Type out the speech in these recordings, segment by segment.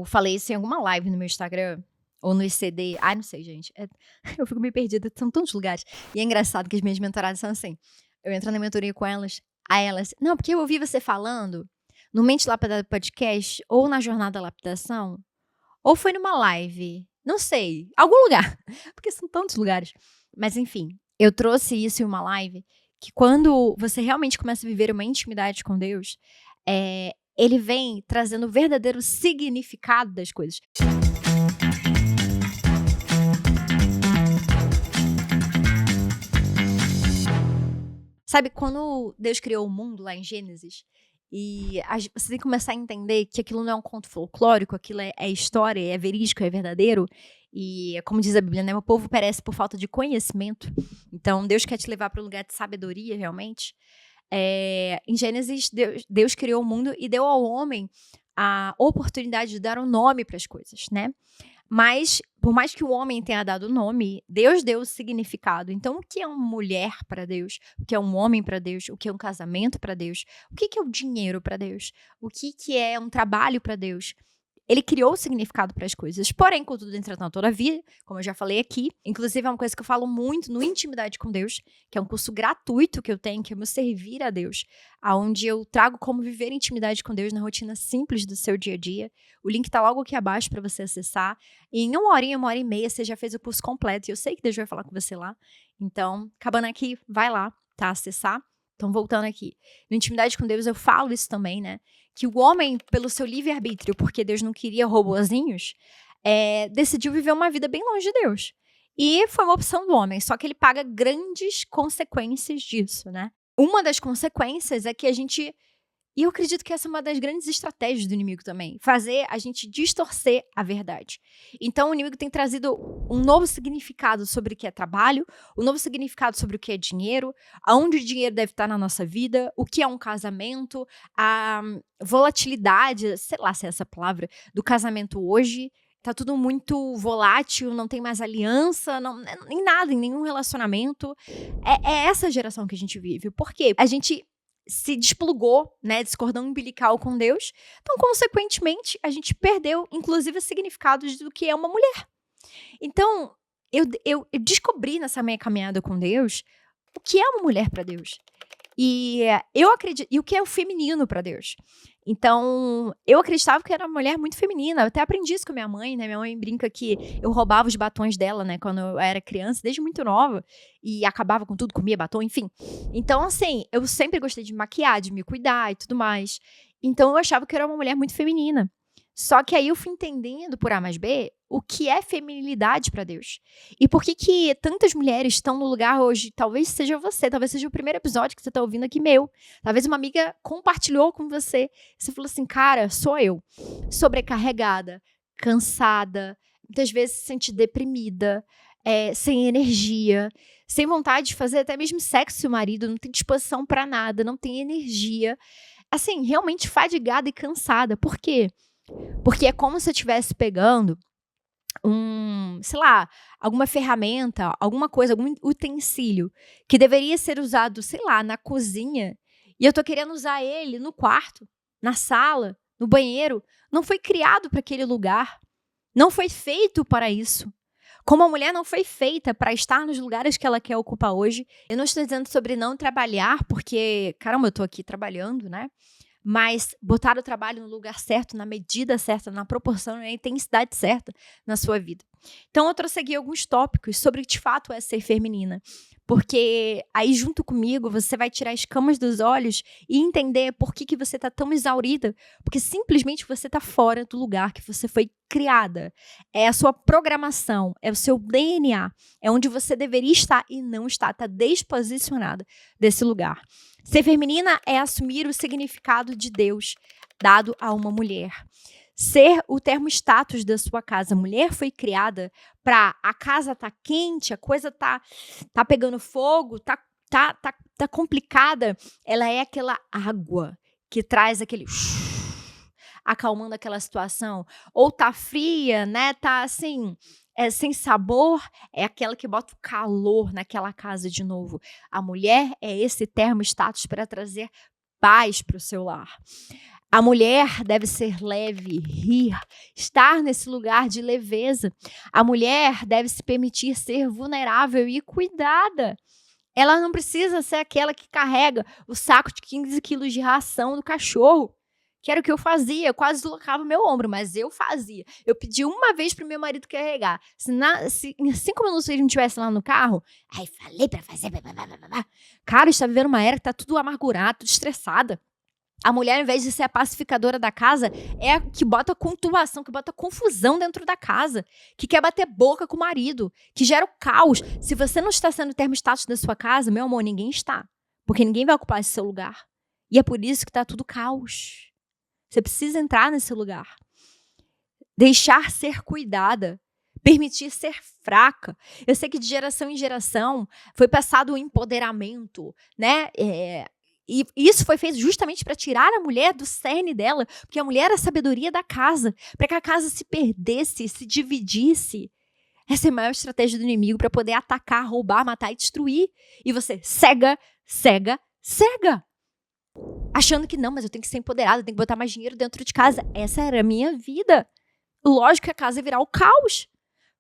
falei isso em alguma live no meu Instagram, ou no ICD. Ai, não sei, gente. Eu fico meio perdida, são tantos lugares. E é engraçado que as minhas mentoradas são assim. Eu entro na mentoria com elas, aí elas... Não, porque eu ouvi você falando no Mente Lapidada Podcast, ou na Jornada da Lapidação, ou foi numa live. Não sei. Algum lugar. Porque são tantos lugares. Mas, enfim, eu trouxe isso em uma live, que quando você realmente começa a viver uma intimidade com Deus, ele vem trazendo o verdadeiro significado das coisas. Sabe, quando Deus criou o mundo lá em Gênesis, e você tem que começar a entender que aquilo não é um conto folclórico, aquilo é história, é verídico, é verdadeiro. E, como diz a Bíblia, né, o povo perece por falta de conhecimento. Então, Deus quer te levar para um lugar de sabedoria, realmente. Em Gênesis, Deus criou o mundo e deu ao homem a oportunidade de dar um nome para as coisas, né? Mas, por mais que o homem tenha dado o nome, Deus deu o significado. Então, o que é uma mulher para Deus? O que é um homem para Deus? O que é um casamento para Deus? O que é o dinheiro para Deus? O que é um trabalho para Deus? Ele criou o significado para as coisas. Porém, contudo, entretanto, todavia, como eu já falei aqui, inclusive é uma coisa que eu falo muito no Intimidade com Deus, que é um curso gratuito que eu tenho, que é o meu Servir a Deus, onde eu trago como viver intimidade com Deus na rotina simples do seu dia a dia. O link tá logo aqui abaixo para você acessar. E em uma hora e meia, você já fez o curso completo. E eu sei que Deus vai falar com você lá. Então, acabando aqui, vai lá, tá? Acessar. Então, voltando aqui. No Intimidade com Deus, eu falo isso também, né? Que o homem, pelo seu livre-arbítrio, porque Deus não queria robozinhos, decidiu viver uma vida bem longe de Deus. E foi uma opção do homem, só que ele paga grandes consequências disso, né? Uma das consequências é que a gente... E eu acredito que essa é uma das grandes estratégias do inimigo também. Fazer a gente distorcer a verdade. Então, o inimigo tem trazido um novo significado sobre o que é trabalho, um novo significado sobre o que é dinheiro, aonde o dinheiro deve estar na nossa vida, o que é um casamento, a volatilidade, sei lá se é essa palavra, do casamento hoje. Tá tudo muito volátil, não tem mais aliança, em nada, em nenhum relacionamento. É essa geração que a gente vive. Por quê? A gente se desplugou, né, desse cordão umbilical com Deus. Então, consequentemente, a gente perdeu, inclusive, o significado do que é uma mulher. Então, eu descobri nessa minha caminhada com Deus o que é uma mulher para Deus. E eu acredito, e o que é o feminino para Deus. Então, eu acreditava que era uma mulher muito feminina. Eu até aprendi isso com a minha mãe, né? Minha mãe brinca que eu roubava os batons dela, né? Quando eu era criança, desde muito nova. E acabava com tudo, comia batom, enfim. Então, assim, eu sempre gostei de maquiar, de me cuidar e tudo mais. Então, eu achava que eu era uma mulher muito feminina. Só que aí eu fui entendendo, por A mais B, o que é feminilidade para Deus. E por que tantas mulheres estão no lugar hoje? Talvez seja você, talvez seja o primeiro episódio que você está ouvindo aqui meu. Talvez uma amiga compartilhou com você. Você falou assim, cara, sou eu. Sobrecarregada, cansada, muitas vezes se sente deprimida, sem energia, sem vontade de fazer até mesmo sexo com o marido, não tem disposição para nada, não tem energia. Assim, realmente fadigada e cansada. Por quê? Porque é como se eu estivesse pegando sei lá, alguma ferramenta, alguma coisa, algum utensílio que deveria ser usado, sei lá, na cozinha, e eu tô querendo usar ele no quarto, na sala, no banheiro. Não foi criado para aquele lugar. Não foi feito para isso. Como a mulher não foi feita para estar nos lugares que ela quer ocupar hoje. Eu não estou dizendo sobre não trabalhar, porque, caramba, eu tô aqui trabalhando, né? Mas botar o trabalho no lugar certo, na medida certa, na proporção e na intensidade certa na sua vida. Então, eu trouxe aqui alguns tópicos sobre o que de fato é ser feminina. Porque aí, junto comigo, você vai tirar as camas dos olhos e entender por que você está tão exaurida. Porque simplesmente você está fora do lugar que você foi criada. É a sua programação, é o seu DNA. É onde você deveria estar e não está. Está desposicionada desse lugar. Ser feminina é assumir o significado de Deus dado a uma mulher. Ser o termostatus da sua casa. A mulher foi criada para a casa tá quente, a coisa tá pegando fogo, tá complicada. Ela é aquela água que traz aquele acalmando aquela situação. Ou tá fria, né? Tá assim, sem sabor, é aquela que bota o calor naquela casa de novo. A mulher é esse termostatus para trazer paz para o seu lar. A mulher deve ser leve, rir, estar nesse lugar de leveza. A mulher deve se permitir ser vulnerável e cuidada. Ela não precisa ser aquela que carrega o saco de 15 quilos de ração do cachorro, que era o que eu fazia. Eu quase deslocava meu ombro, mas eu fazia. Eu pedi uma vez pro meu marido carregar. Se em 5 minutos ele não estivesse lá no carro, aí falei pra fazer. Cara, está vivendo uma era que tá tudo amargurado, tudo estressada. A mulher, ao invés de ser a pacificadora da casa, é a que bota conturbação, que bota confusão dentro da casa, que quer bater boca com o marido, que gera o caos. Se você não está sendo o termostato da sua casa, meu amor, ninguém está. Porque ninguém vai ocupar esse seu lugar. E é por isso que está tudo caos. Você precisa entrar nesse lugar. Deixar ser cuidada. Permitir ser fraca. Eu sei que de geração em geração foi passado o empoderamento, né? E isso foi feito justamente para tirar a mulher do cerne dela, porque a mulher era a sabedoria da casa, para que a casa se perdesse, se dividisse. Essa é a maior estratégia do inimigo para poder atacar, roubar, matar e destruir. E você cega, cega, cega. Achando que não, mas eu tenho que ser empoderada, eu tenho que botar mais dinheiro dentro de casa. Essa era a minha vida. Lógico que a casa ia virar o caos,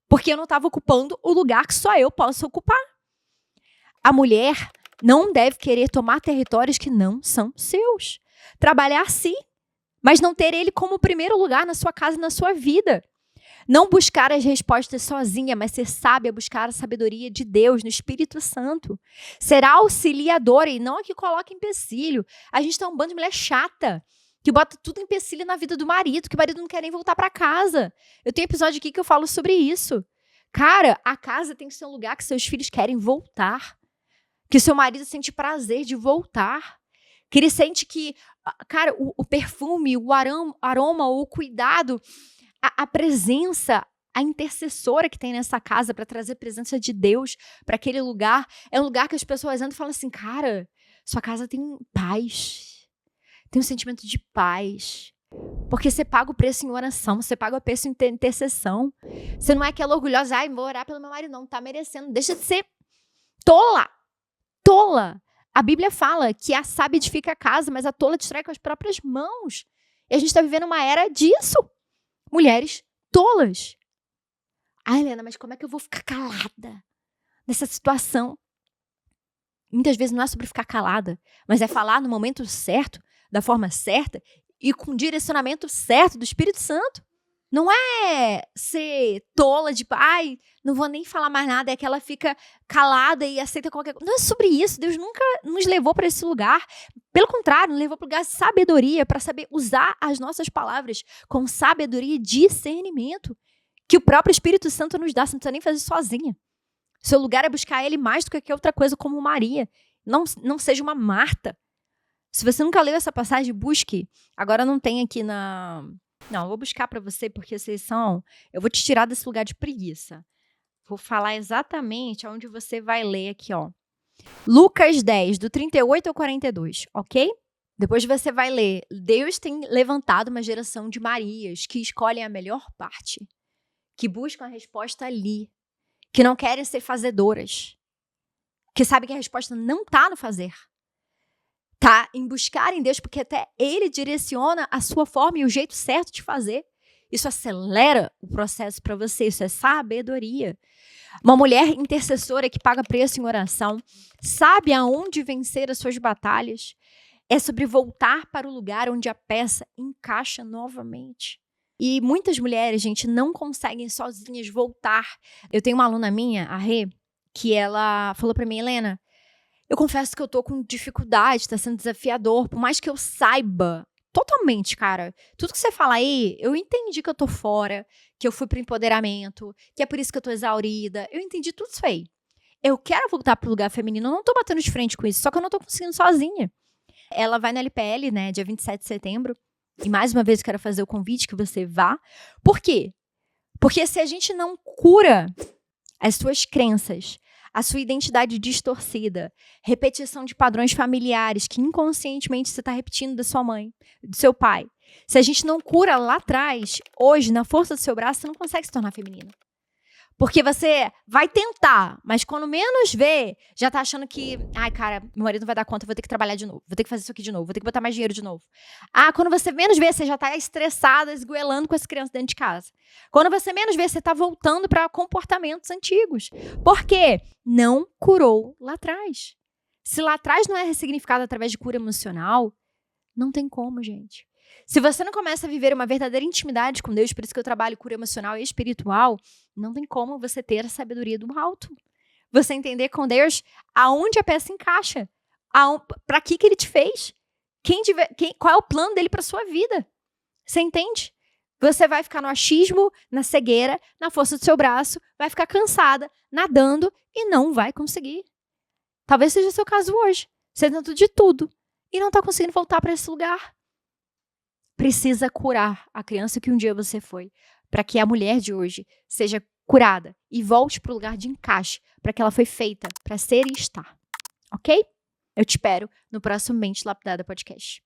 porque eu não estava ocupando o lugar que só eu posso ocupar. A mulher não deve querer tomar territórios que não são seus. Trabalhar sim, mas não ter ele como primeiro lugar na sua casa e na sua vida. Não buscar as respostas sozinha, mas ser sábia, buscar a sabedoria de Deus no Espírito Santo. Ser auxiliadora e não a que coloca empecilho. A gente tá um bando de mulher chata, que bota tudo empecilho na vida do marido, que o marido não quer nem voltar para casa. Eu tenho episódio aqui que eu falo sobre isso. Cara, a casa tem que ser um lugar que seus filhos querem voltar. Que seu marido sente prazer de voltar. Que ele sente que, cara, o perfume, o aroma, o cuidado, a presença, a intercessora que tem nessa casa para trazer a presença de Deus para aquele lugar, é um lugar que as pessoas andam e falam assim, cara, sua casa tem paz, tem um sentimento de paz. Porque você paga o preço em oração, você paga o preço em intercessão. Você não é aquela orgulhosa, ai, vou orar pelo meu marido, não tá merecendo. Deixa de ser tola. Tola. A Bíblia fala que a sábia edifica a casa, mas a tola destrói com as próprias mãos. E a gente está vivendo uma era disso. Mulheres tolas. Ai, Helena, mas como é que eu vou ficar calada nessa situação? Muitas vezes não é sobre ficar calada, mas é falar no momento certo, da forma certa e com o direcionamento certo do Espírito Santo. Não é ser tola de, ai, não vou nem falar mais nada, é que ela fica calada e aceita qualquer coisa. Não é sobre isso, Deus nunca nos levou para esse lugar. Pelo contrário, nos levou para o lugar de sabedoria, para saber usar as nossas palavras com sabedoria e discernimento, que o próprio Espírito Santo nos dá, você não precisa nem fazer sozinha. Seu lugar é buscar ele mais do que qualquer outra coisa, como Maria. Não seja uma Marta. Se você nunca leu essa passagem, busque. Agora não tem aqui na... Não, eu vou buscar para você, porque vocês são... Eu vou te tirar desse lugar de preguiça. Vou falar exatamente onde você vai ler aqui, ó. Lucas 10, do 38 ao 42, ok? Depois você vai ler. Deus tem levantado uma geração de Marias que escolhem a melhor parte, que buscam a resposta ali, que não querem ser fazedoras, que sabem que a resposta não está no fazer. Tá em buscar em Deus, porque até Ele direciona a sua forma e o jeito certo de fazer. Isso acelera o processo para você, isso é sabedoria. Uma mulher intercessora que paga preço em oração, sabe aonde vencer as suas batalhas. É sobre voltar para o lugar onde a peça encaixa novamente. E muitas mulheres, gente, não conseguem sozinhas voltar. Eu tenho uma aluna minha, a Rê, que ela falou para mim, Helena, eu confesso que eu tô com dificuldade, tá sendo desafiador, por mais que eu saiba totalmente, cara. Tudo que você fala aí, eu entendi que eu tô fora, que eu fui pro empoderamento, que é por isso que eu tô exaurida. Eu entendi tudo isso aí. Eu quero voltar pro lugar feminino, eu não tô batendo de frente com isso, só que eu não tô conseguindo sozinha. Ela vai na LPL, né, dia 27 de setembro, e mais uma vez eu quero fazer o convite que você vá. Por quê? Porque se a gente não cura as suas crenças, a sua identidade distorcida, repetição de padrões familiares que inconscientemente você está repetindo da sua mãe, do seu pai. Se a gente não cura lá atrás, hoje, na força do seu braço, você não consegue se tornar feminina. Porque você vai tentar, mas quando menos vê, já tá achando que, ai, cara, meu marido não vai dar conta, eu vou ter que trabalhar de novo, vou ter que fazer isso aqui de novo, vou ter que botar mais dinheiro de novo. Ah, quando você menos vê, você já tá estressada, esgoelando com as crianças dentro de casa. Quando você menos vê, você tá voltando para comportamentos antigos. Por quê? Não curou lá atrás. Se lá atrás não é ressignificado através de cura emocional, não tem como, gente. Se você não começa a viver uma verdadeira intimidade com Deus, por isso que eu trabalho cura emocional e espiritual, não tem como você ter a sabedoria do alto. Você entender com Deus aonde a peça encaixa. Para que ele te fez. Qual é o plano dele para sua vida. Você entende? Você vai ficar no achismo, na cegueira, na força do seu braço, vai ficar cansada, nadando e não vai conseguir. Talvez seja o seu caso hoje. Você tentou de tudo e não está conseguindo voltar para esse lugar. Precisa curar a criança que um dia você foi, para que a mulher de hoje seja curada e volte para o lugar de encaixe, para que ela foi feita para ser e estar. Ok? Eu te espero no próximo Mente Lapidada Podcast.